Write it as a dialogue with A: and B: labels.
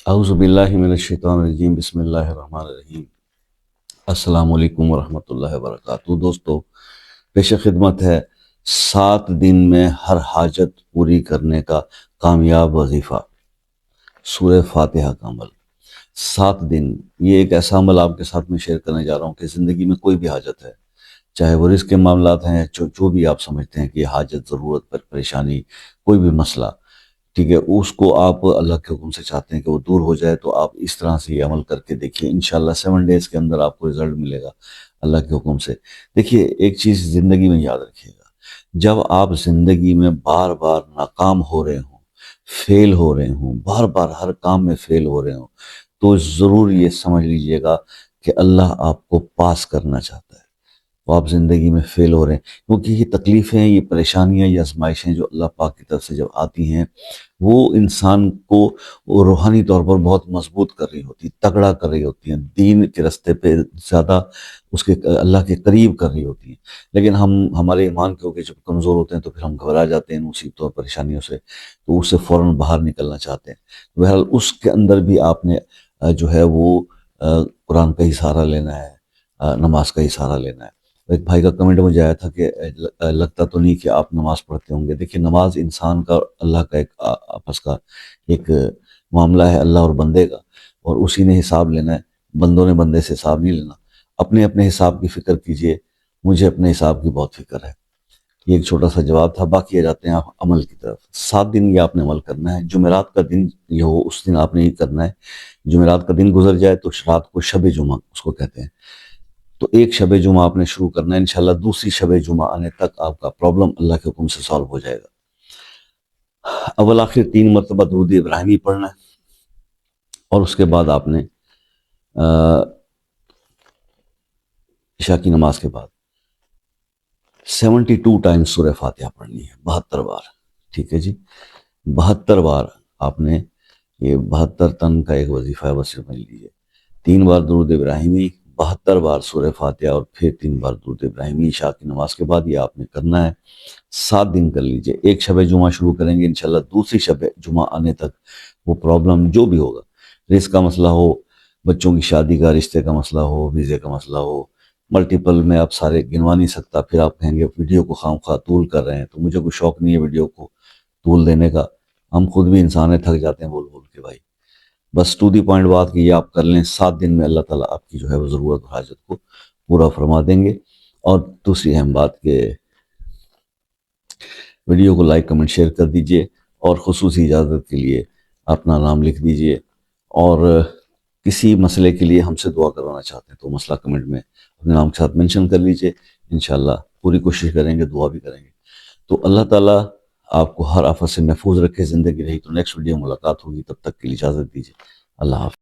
A: اعوذ باللہ من الشیطان الرجیم، بسم اللہ الرحمن الرحیم۔ السلام علیکم ورحمۃ اللہ وبرکاتہ۔ دوستو، پیش خدمت ہے 7 دن میں ہر حاجت پوری کرنے کا کامیاب وظیفہ، سورہ فاتحہ کا عمل۔ 7 دن، یہ ایک ایسا عمل آپ کے ساتھ میں شیئر کرنے جا رہا ہوں کہ زندگی میں کوئی بھی حاجت ہے، چاہے وہ رزق کے معاملات ہیں، جو بھی آپ سمجھتے ہیں کہ حاجت، ضرورت، پریشانی، کوئی بھی مسئلہ، ٹھیک ہے، اس کو آپ اللہ کے حکم سے چاہتے ہیں کہ وہ دور ہو جائے، تو آپ اس طرح سے یہ عمل کر کے دیکھیے، انشاءاللہ 7 ڈیز کے اندر آپ کو رزلٹ ملے گا اللہ کے حکم سے۔ دیکھیے، ایک چیز زندگی میں یاد رکھیے گا، جب آپ زندگی میں بار بار ناکام ہو رہے ہوں، فیل ہو رہے ہوں، بار بار ہر کام میں فیل ہو رہے ہوں، تو ضرور یہ سمجھ لیجئے گا کہ اللہ آپ کو پاس کرنا چاہتا ہے، وہ آپ زندگی میں فیل ہو رہے ہیں، کیونکہ یہ تکلیفیں، یہ پریشانیاں، یہ آزمائشیں جو اللہ پاک کی طرف سے جب آتی ہیں، وہ انسان کو روحانی طور پر بہت مضبوط کر رہی ہوتی، تگڑا کر رہی ہوتی ہیں، دین کے رستے پہ زیادہ اس کے اللہ کے قریب کر رہی ہوتی ہیں۔ لیکن ہمارے ایمان کے ہوکے جب کمزور ہوتے ہیں تو پھر ہم گھبرا جاتے ہیں ان مصیبتوں اور پریشانیوں سے، تو اس سے فوراً باہر نکلنا چاہتے ہیں۔ بہرحال اس کے اندر بھی آپ نے جو ہے وہ قرآن کا ہی سہارا لینا ہے، نماز کا ہی سہارا لینا ہے۔ ایک بھائی کا کمنٹ مجھے آیا تھا کہ لگتا تو نہیں کہ آپ نماز پڑھتے ہوں گے۔ دیکھیے، نماز انسان کا اللہ کا ایک آپس کا ایک معاملہ ہے، اللہ اور بندے کا، اور اسی نے حساب لینا ہے، بندوں نے بندے سے حساب نہیں لینا۔ اپنے اپنے حساب کی فکر کیجئے، مجھے اپنے حساب کی بہت فکر ہے۔ یہ ایک چھوٹا سا جواب تھا، باقی آ جاتے ہیں آپ عمل کی طرف۔ 7 دن یہ آپ نے عمل کرنا ہے۔ جمعرات کا دن یہ ہو، اس دن آپ نے یہ کرنا ہے۔ جمعرات کا دن گزر جائے تو رات کو شب جمعہ اس کو کہتے ہیں، تو ایک شب جمعہ آپ نے شروع کرنا ہے، انشاءاللہ دوسری شب جمعہ آنے تک آپ کا پرابلم اللہ کے حکم سے سالو ہو جائے گا۔ اول آخر 3 مرتبہ درود ابراہیمی پڑھنا ہے، اور اس کے بعد آپ نے عشاء کی نماز کے بعد 72 ٹائمز سورہ فاتحہ پڑھنی ہے، 72 بار، ٹھیک ہے جی، 72 بار آپ نے، یہ 72 تن کا ایک وظیفہ ہے، بس سمجھ لیجیے۔ 3 بار درود ابراہیمی، 72 بار سورہ فاتحہ، اور پھر 3 بار درود ابراہیمی عشاء کی نماز کے بعد، یہ آپ نے کرنا ہے۔ 7 دن کر لیجئے۔ ایک شب جمعہ شروع کریں گے، انشاءاللہ دوسری شب جمعہ آنے تک وہ پرابلم جو بھی ہوگا، رزق کا مسئلہ ہو، بچوں کی شادی کا، رشتے کا مسئلہ ہو، ویزے کا مسئلہ ہو، ملٹیپل میں آپ سارے گنوا نہیں سکتا، پھر آپ کہیں گے ویڈیو کو خواہ مخواہ طول کر رہے ہیں، تو مجھے کوئی شوق نہیں ہے ویڈیو کو طول دینے کا، ہم خود بھی انسان ہیں، تھک جاتے ہیں بول بول کے بھائی۔ بس ٹو دی پوائنٹ بات کہ یہ آپ کر لیں، 7 دن میں اللہ تعالیٰ آپ کی جو ہے وہ ضرورت اور حاجت کو پورا فرما دیں گے۔ اور دوسری اہم بات کہ ویڈیو کو لائک، کمنٹ، شیئر کر دیجئے، اور خصوصی اجازت کے لیے اپنا نام لکھ دیجئے، اور کسی مسئلے کے لیے ہم سے دعا کروانا چاہتے ہیں تو مسئلہ کمنٹ میں اپنے نام کے ساتھ منشن کر لیجئے، انشاءاللہ پوری کوشش کریں گے، دعا بھی کریں گے۔ تو اللہ تعالیٰ آپ کو ہر آفت سے محفوظ رکھے۔ زندگی رہی تو نیکسٹ ویڈیو ملاقات ہوگی، تب تک کے لیے اجازت دیجئے، اللہ حافظ۔